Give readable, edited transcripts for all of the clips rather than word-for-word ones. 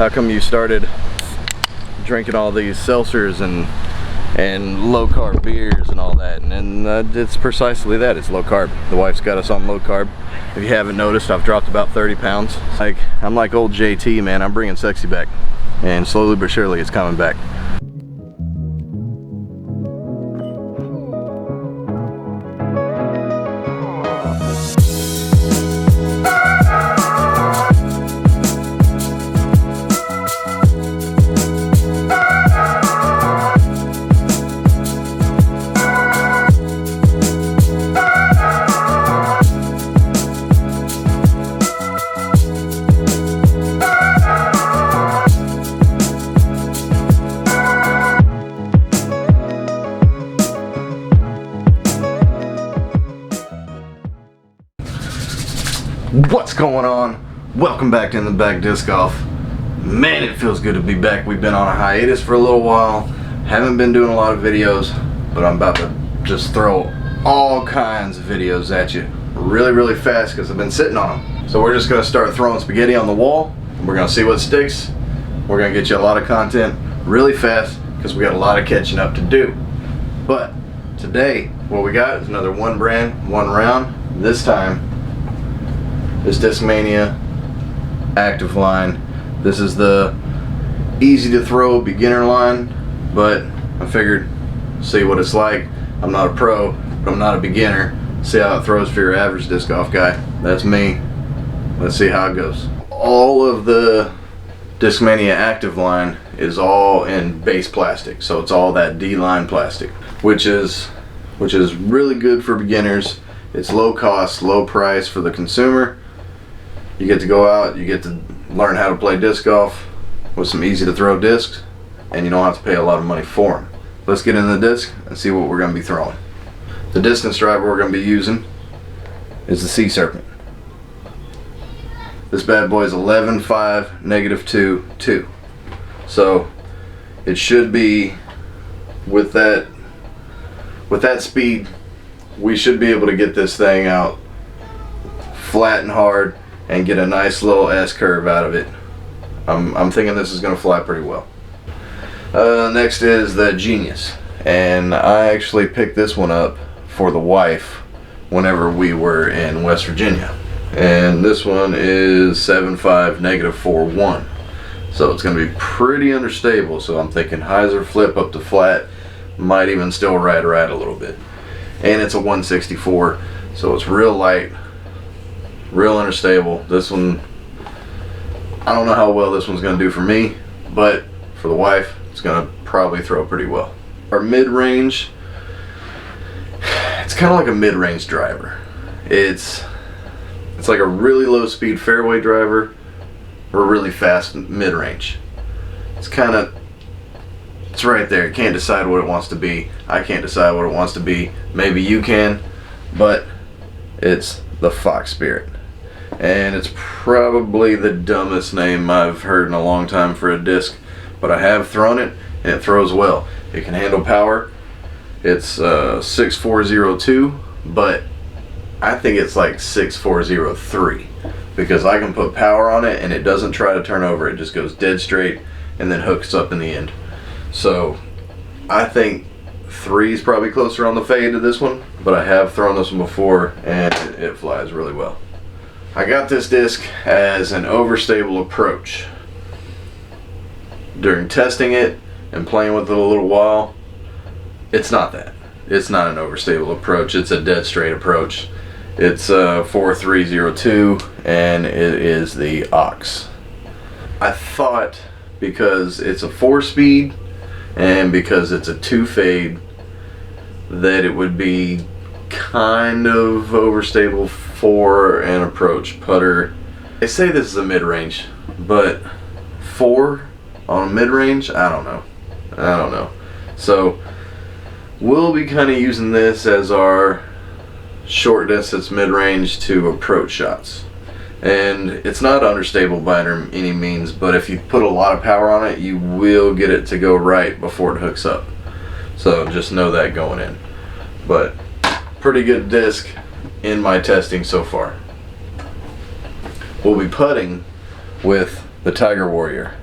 how come you started drinking all these seltzers and low carb beers and all that? And it's precisely that. It's low carb. The wife's got us on low carb. If you haven't noticed, I've dropped about 30 pounds. I'm like old JT, man. I'm bringing sexy back, and slowly but surely it's coming back. What's going on? Welcome back to In the Back Disc Golf. Man, it feels good to be back. We've been on a hiatus for a little while. Haven't been doing a lot of videos, but I'm about to just throw all kinds of videos at you really fast because I've been sitting on them. So we're just going to start throwing spaghetti on the wall. We're going to see what sticks. We're going to get you a lot of content really fast because we got a lot of catching up to do. But today, what we got is another one brand, one round. This time, this DISCMANIA Active Line. This is the easy to throw beginner line, but I figured see what it's like. I'm not a pro, but I'm not a beginner. See how it throws for your average disc golf guy. That's me. Let's see how it goes. All of the DISCMANIA Active Line is all in base plastic, so it's all that D-line plastic, which is really good for beginners. It's low cost, low price for the consumer. You get to go out, you get to learn how to play disc golf with some easy to throw discs, and you don't have to pay a lot of money for them. Let's get into the disc and see what we're going to be throwing. The distance driver we're going to be using is the Serpent. This bad boy is 11.5, -2, 2. So it should be, with that speed, we should be able to get this thing out flat and hard and get a nice little S-curve out of it. I'm thinking this is going to fly pretty well. Next is the Genius, and I actually picked this one up for the wife whenever we were in West Virginia, and this one is 7.5, -4.1. So it's going to be pretty understable, so I'm thinking hyzer flip up to flat, might even still ride a little bit. And it's a 164, so it's real light, real understable. This one, I don't know how well this one's going to do for me, but for the wife, it's going to probably throw pretty well. Our mid-range, it's kind of like a mid-range driver. It's like a really low speed fairway driver or really fast mid-range. It's right there. You can't decide what it wants to be. I can't decide what it wants to be. Maybe you can, but it's the Fox Spirit. And it's probably the dumbest name I've heard in a long time for a disc, but I have thrown it and it throws well. It can handle power. It's 6402, but I think it's like 6403 because I can put power on it and it doesn't try to turn over. It just goes dead straight and then hooks up in the end. So I think 3 is probably closer on the fade to this one, but I have thrown this one before and it flies really well. I got this disc as an overstable approach. During testing it and playing with it a little while, it's not that. It's not an overstable approach, it's a dead straight approach. It's 4302 and it is the Ox. I thought because it's a 4-speed and because it's a 2 fade that it would be kind of overstable for an approach putter. They say this is a mid-range, but 4 on a mid-range, I don't know. So we'll be kind of using this as our short distance mid-range to approach shots. And it's not understable by any means, but if you put a lot of power on it, you will get it to go right before it hooks up. So just know that going in. But pretty good disc in my testing so far. We'll be putting with the Tiger Warrior.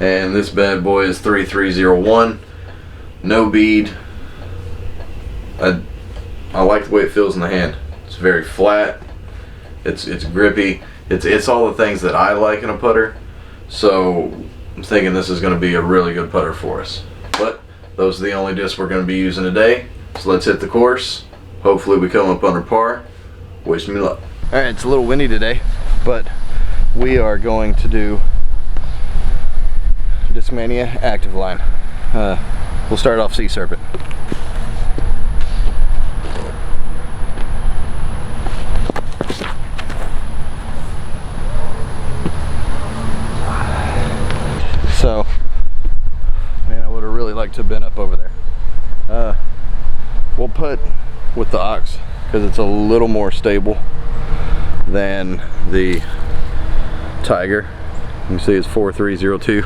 and this bad boy is 3301. No bead. I like the way it feels in the hand. It's very flat. It's grippy. It's all the things that I like in a putter. So I'm thinking this is going to be a really good putter for us. But those are the only discs we're going to be using today. So let's hit the course. Hopefully we come up under par. Wish me luck. Alright, it's a little windy today, but we are going to do DISCMANIA Active Line. We'll start off Sea Serpent. So, man, I would have really liked to have been up over there. We'll put with the Ox because it's a little more stable than the Tiger. You can see it's 4302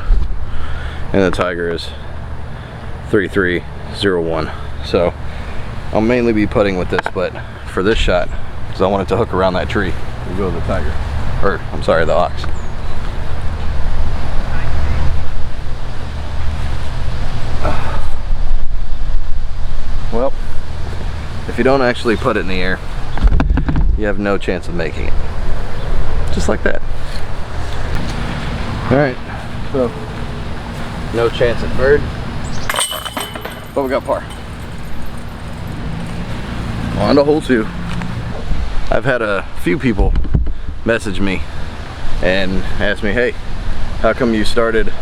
and the Tiger is 3301. So I'll mainly be putting with this, but for this shot, because I want it to hook around that tree, we'll go with the Tiger, or I'm sorry, the Ox. Well, if you don't actually put it in the air, you have no chance of making it. Just like that. Alright, so no chance at bird, but we got par. On to hole 2. I've had a few people message me and ask me, hey, how come you started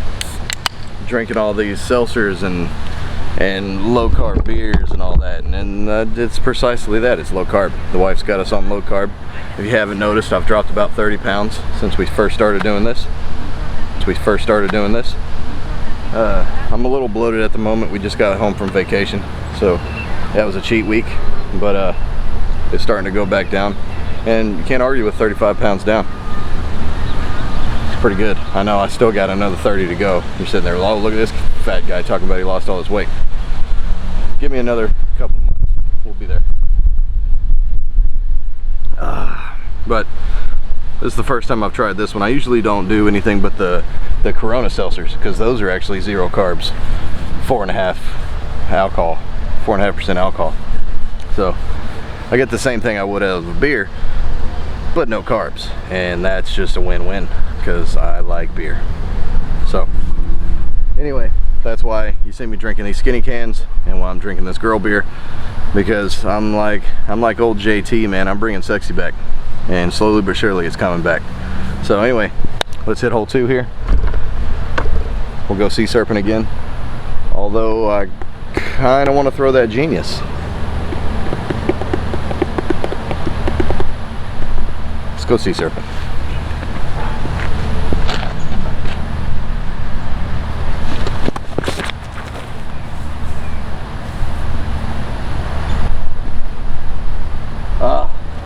drinking all these seltzers and low carb beers and all that? And it's precisely that. It's low carb. The wife's got us on low carb. If you haven't noticed, I've dropped about 30 pounds since we first started doing this. I'm a little bloated at the moment. We just got home from vacation, so that was a cheat week, but it's starting to go back down, and you can't argue with 35 pounds down. It's pretty good. I know I still got another 30 to go. You're sitting there, oh, look at this fat guy talking about he lost all his weight. Give me another couple months, we'll be there. But this is the first time I've tried this one. I usually don't do anything but the Corona seltzers, because those are actually 0 carbs, 4.5 alcohol, 4.5% alcohol. So I get the same thing I would out of a beer, but no carbs, and that's just a win-win because I like beer. So anyway, that's why you see me drinking these skinny cans and why I'm drinking this girl beer, because I'm like old JT, man. I'm bringing sexy back, and slowly but surely it's coming back. So anyway, let's hit hole 2 here. We'll go Sea Serpent again, although I kind of want to throw that Genius. Let's go Sea Serpent.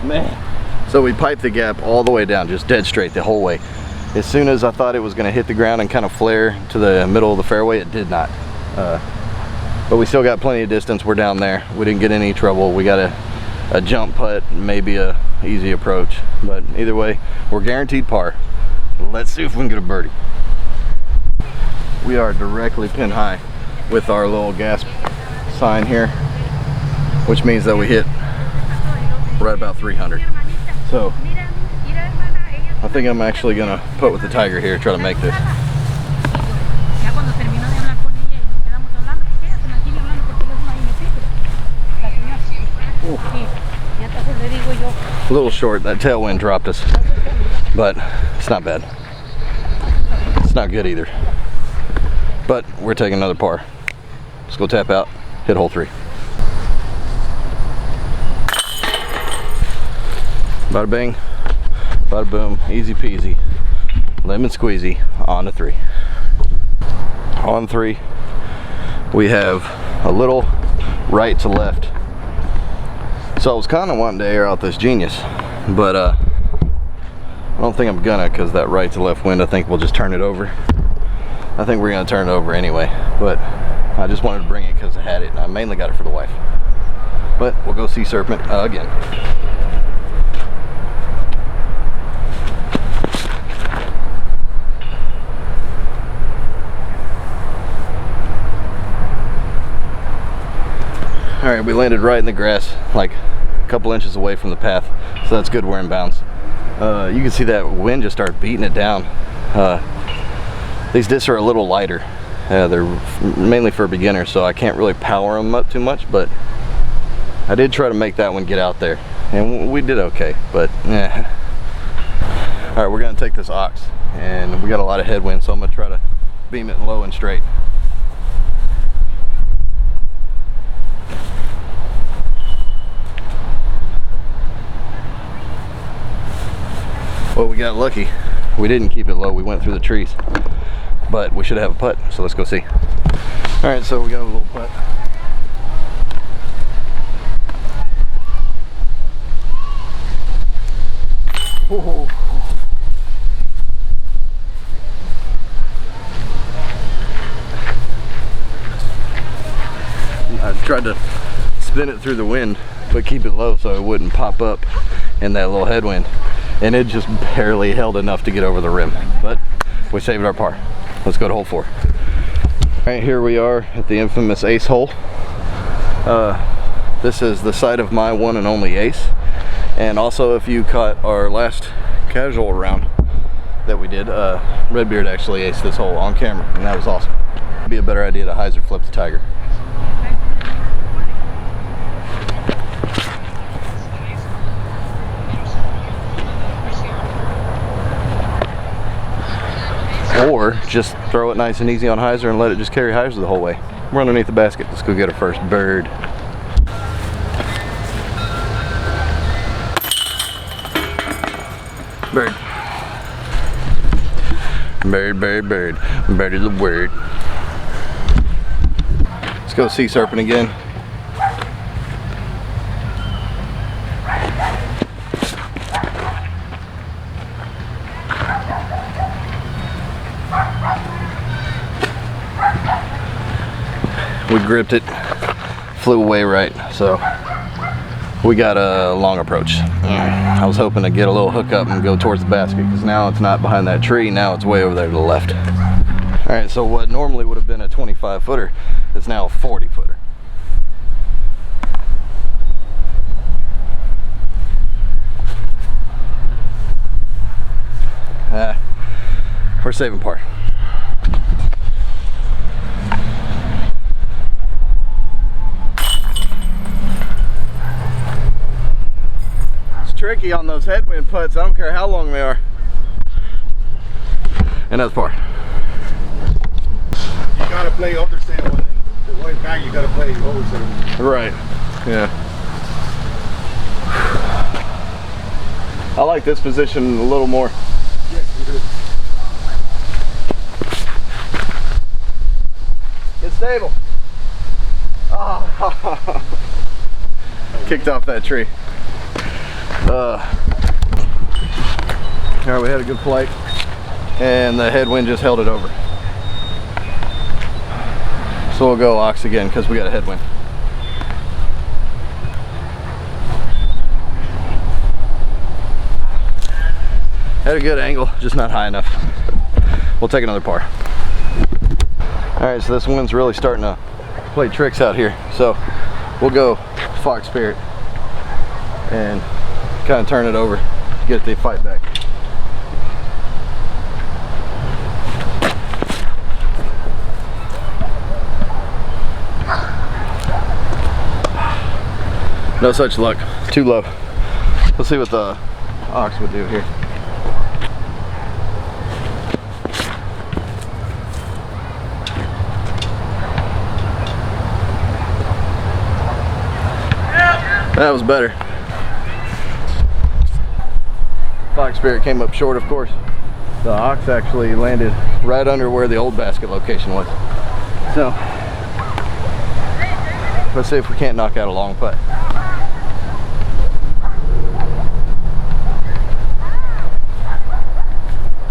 Man. So we piped the gap all the way down, just dead straight the whole way. As soon as I thought it was going to hit the ground and kind of flare to the middle of the fairway, it did not. But we still got plenty of distance. We're down there. We didn't get any trouble. We got a jump putt, maybe a easy approach. But either way, we're guaranteed par. Let's see if we can get a birdie. We are directly pin high with our little gas sign here, which means that we hit right about 300. So I think I'm actually gonna put with the Tiger here, try to make this. Ooh. A little short, that tailwind dropped us, but it's not bad. It's not good either. But we're taking another par. Let's go tap out, hit hole 3. Bada bing, bada boom, easy peasy, lemon squeezy, on to 3. On 3, we have a little right to left. So I was kind of wanting to air out this Genius, but I don't think I'm gonna, because that right to left wind, I think we'll just turn it over. I think we're gonna turn it over anyway, but I just wanted to bring it because I had it, and I mainly got it for the wife. But we'll go Sea Serpent again. Alright, we landed right in the grass, like a couple inches away from the path, so that's good, we're in bounds. You can see that wind just started beating it down. These discs are a little lighter. They're mainly for beginners, so I can't really power them up too much, but I did try to make that one get out there, and we did okay, but yeah. Alright, we're going to take this ox, and we got a lot of headwind, so I'm going to try to beam it low and straight. Well, we got lucky. We didn't keep it low. We went through the trees. But we should have a putt, so let's go see. Alright, so we got a little putt. Whoa. I tried to spin it through the wind, but keep it low so it wouldn't pop up in that little headwind. And it just barely held enough to get over the rim. But we saved our par. Let's go to hole 4. Alright, here we are at the infamous ace hole. This is the site of my one and only ace. And also, if you caught our last casual round that we did, Redbeard actually aced this hole on camera, and that was awesome. It'd be a better idea to hyzer flip the tiger. Or just throw it nice and easy on hyzer and let it just carry hyzer the whole way. We're underneath the basket. Let's go get our first bird. Bird. Bird, bird, bird. Bird is a word. Let's go see Serpent again. We gripped it, flew away right, so we got a long approach. I was hoping to get a little hook up and go towards the basket, because now it's not behind that tree, now it's way over there to the left. Alright, so what normally would have been a 25 footer is now a 40 footer. We're saving par. Tricky on those headwind putts. I don't care how long they are. And that's par. You gotta play Understable, and then the way back you gotta play Understable. Right. Yeah. I like this position a little more. Yes, you do. Get stable. Oh. Kicked off that tree. Alright, we had a good flight and the headwind just held it over. So we'll go ox again because we got a headwind. Had a good angle, just not high enough. We'll take another par. Alright, so this wind's really starting to play tricks out here. So we'll go Fox Spirit and kind of turn it over, get the fight back. No such luck, too low. Let's see what the ox would do here. That was better. Fox Spirit came up short, of course. The ox actually landed right under where the old basket location was. So, let's see if we can't knock out a long putt.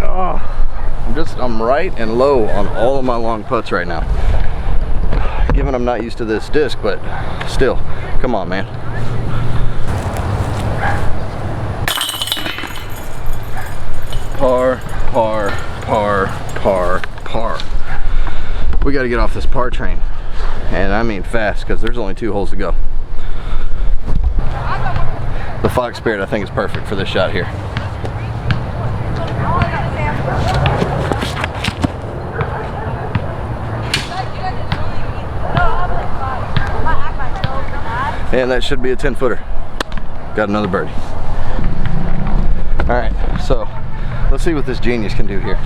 Oh, I'm right and low on all of my long putts right now. Given I'm not used to this disc, but still, come on, man. Par, par, par, par, par. We got to get off this par train. and I mean fast, because there's only 2 holes to go. The Fox Spirit I think is perfect for this shot here. And that should be a 10-footer. Got another birdie. Alright, so let's see what this genius can do here.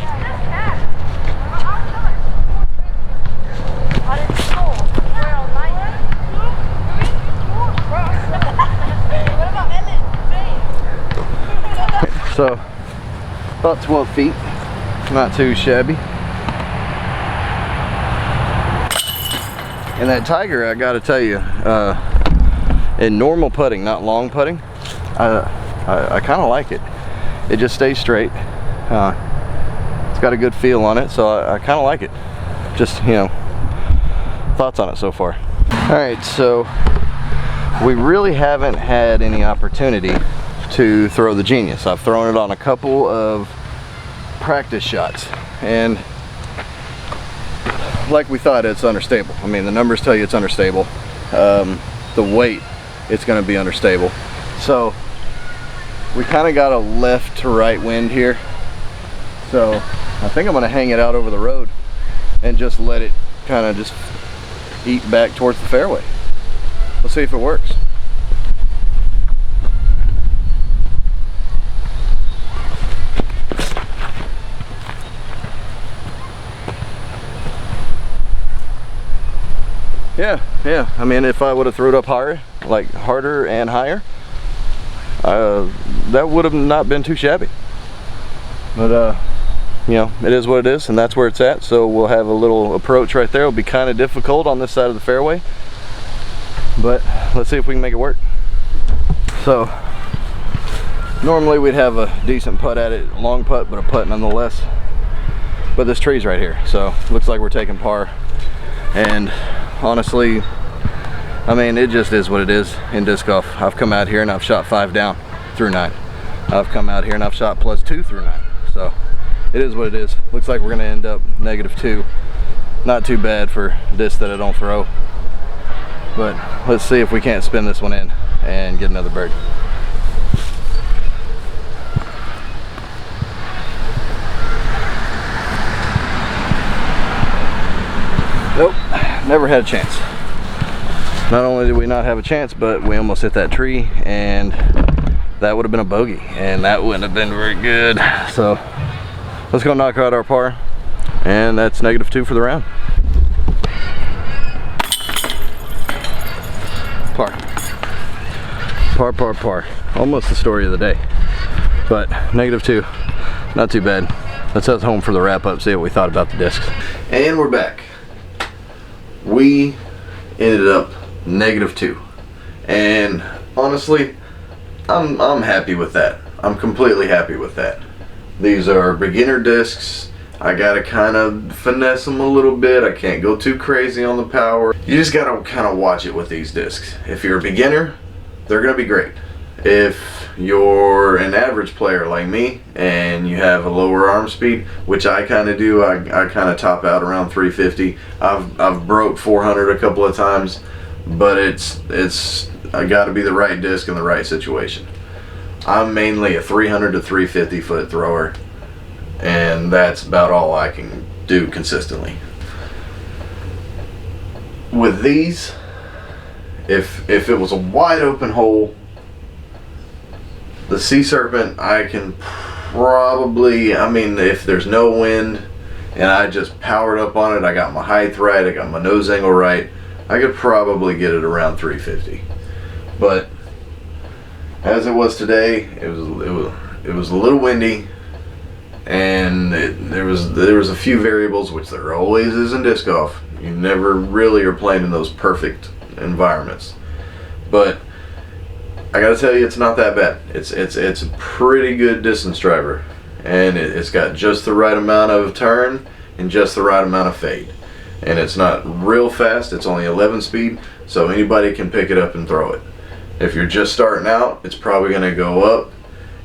So, about 12 feet, not too shabby. And that Tiger, I gotta tell you, in normal putting, not long putting, I kind of like it. It just stays straight. It's got a good feel on it, so I kind of like it. Just, you know, thoughts on it so far. Alright, so we really haven't had any opportunity to throw the Genius. I've thrown it on a couple of practice shots, and like we thought, it's understable. I mean, the numbers tell you it's understable. The weight, it's going to be understable. So we kind of got a left to right wind here, so I think I'm going to hang it out over the road and just let it kind of just eat back towards the fairway. Let's see if it works. Yeah, I mean, if I would have thrown it up higher, like harder and higher, that would have not been too shabby. But you know, it is what it is, and that's where it's at. So we'll have a little approach right there. It'll be kind of difficult on this side of the fairway, but let's see if we can make it work. So normally we'd have a decent putt at it, long putt, but a putt nonetheless. But this tree's right here, so looks like we're taking par. And honestly, I mean, it just is what it is in disc golf. I've come out here and I've shot 5 down through 9. I've come out here and I've shot +2 through 9. So it is what it is. Looks like we're gonna end up -2. Not too bad for disc that I don't throw. But let's see if we can't spin this one in and get another bird. Nope, never had a chance. Not only did we not have a chance, but we almost hit that tree, and that would have been a bogey, and that wouldn't have been very good. So let's go knock out our par, and that's -2 for the round. Par. Par, par, par. Almost the story of the day. But -2, not too bad. Let's head home for the wrap up, see what we thought about the discs. And we're back. We ended up -2, and honestly, I'm happy with that. I'm completely happy with that. These are beginner discs. I gotta kind of finesse them a little bit. I can't go too crazy on the power. You just gotta kind of watch it with these discs. If you're a beginner, they're gonna be great. If you're an average player like me and you have a lower arm speed, which I kind of do, I kind of top out around 350. I've broke 400 a couple of times, but it's I got to be the right disc in the right situation. I'm mainly a 300 to 350 foot thrower, and that's about all I can do consistently. With these, if it was a wide open hole, the Sea Serpent, I can probably, I mean, if there's no wind and I just powered up on it, I got my height right, I got my nose angle right, I could probably get it around 350. But as it was today, it was a little windy, and there was a few variables, which there always is in disc golf. You never really are playing in those perfect environments. But I gotta tell you, it's not that bad. It's a pretty good distance driver, and it's got just the right amount of turn and just the right amount of fade. And it's not real fast. It's only 11 speed, so anybody can pick it up and throw it. If you're just starting out, it's probably gonna go up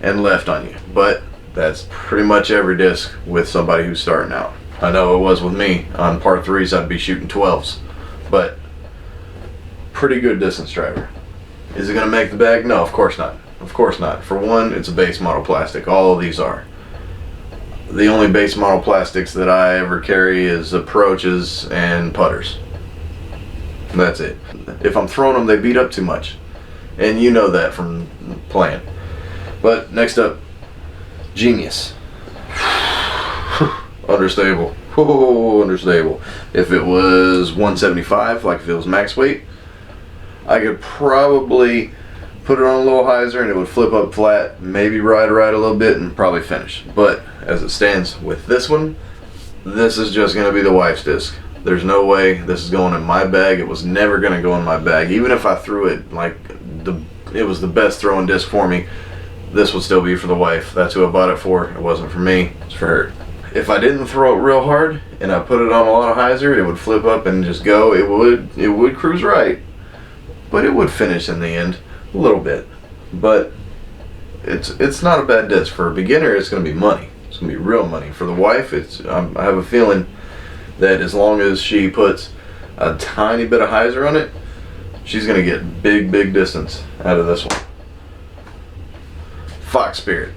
and left on you. But that's pretty much every disc with somebody who's starting out. I know it was with me. On par 3s, I'd be shooting 12s, but pretty good distance driver. Is it going to make the bag? No, of course not. Of course not. For one, it's a base model plastic. All of these are. The only base model plastics that I ever carry is approaches and putters. That's it. If I'm throwing them, they beat up too much. And you know that from playing. But next up, Genius. Understable. Whoa, understable. If it was 175, like if it was max weight, I could probably put it on a little hyzer and it would flip up flat, maybe ride a little bit and probably finish. But as it stands with this one, this is just going to be the wife's disc. There's no way this is going in my bag. It was never going to go in my bag. Even if I threw it like it was the best throwing disc for me, this would still be for the wife. That's who I bought it for. It wasn't for me, it's for her. If I didn't throw it real hard and I put it on a lot of hyzer, it would flip up and just go. It would cruise right, but it would finish in the end a little bit. But it's not a bad disc. For a beginner, it's going to be money. It's going to be real money. For the wife, I have a feeling that as long as she puts a tiny bit of hyzer on it, she's going to get big distance out of this one. Fox Spirit.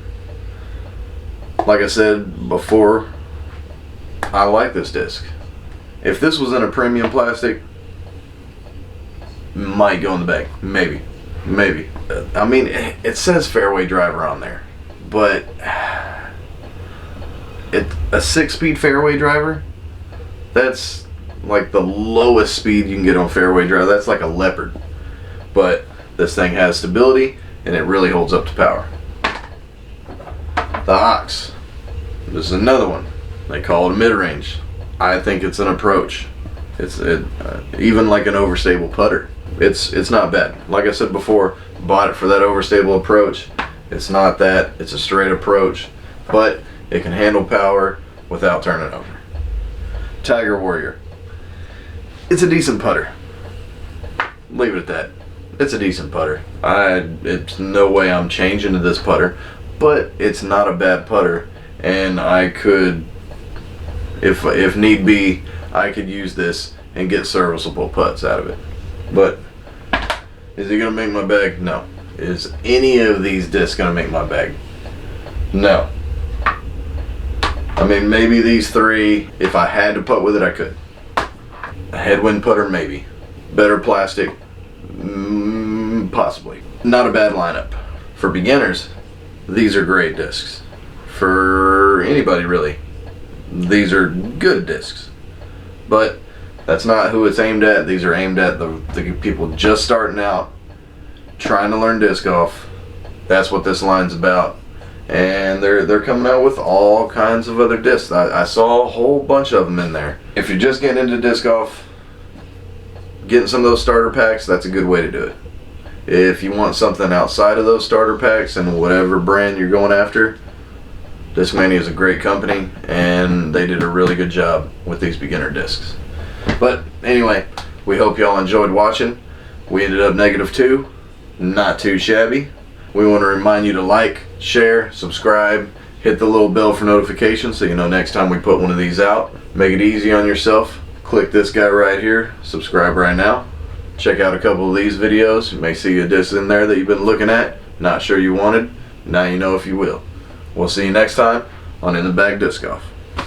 Like I said before, I like this disc. If this was in a premium plastic, might go in the bag. Maybe. I mean, it says fairway driver on there, but a 6-speed fairway driver, that's like the lowest speed you can get on fairway driver. That's like a Leopard. But this thing has stability and it really holds up to power. The Ox. This is another one. They call it a mid-range. I think it's an approach. It's even like an overstable putter. It's not bad. Like I said before, bought it for that overstable approach. It's not that. It's a straight approach, but it can handle power without turning over. Tiger Warrior. It's a decent putter. Leave it at that. It's a decent putter. It's no way I'm changing to this putter, but it's not a bad putter, and I could, if need be, I could use this and get serviceable putts out of it. But is it gonna make my bag? No. Is any of these discs gonna make my bag? No. I mean, maybe these three, if I had to putt with it, I could. A headwind putter, maybe. Better plastic, possibly. Not a bad lineup. For beginners, these are great discs. For anybody, really, these are good discs. But that's not who it's aimed at. These are aimed at the people just starting out, trying to learn disc golf. That's what this line's about. And they're coming out with all kinds of other discs. I saw a whole bunch of them in there. If you're just getting into disc golf, getting some of those starter packs, that's a good way to do it. If you want something outside of those starter packs and whatever brand you're going after, DISCMANIA is a great company and they did a really good job with these beginner discs. But anyway, we hope y'all enjoyed watching. We ended up -2, not too shabby. We want to remind you to like, share, subscribe, hit the little bell for notifications so you know next time we put one of these out. Make it easy on yourself. Click this guy right here, subscribe right now. Check out a couple of these videos. You may see a disc in there that you've been looking at, not sure you wanted. Now you know if you will. We'll see you next time on In the Bag Disc Golf.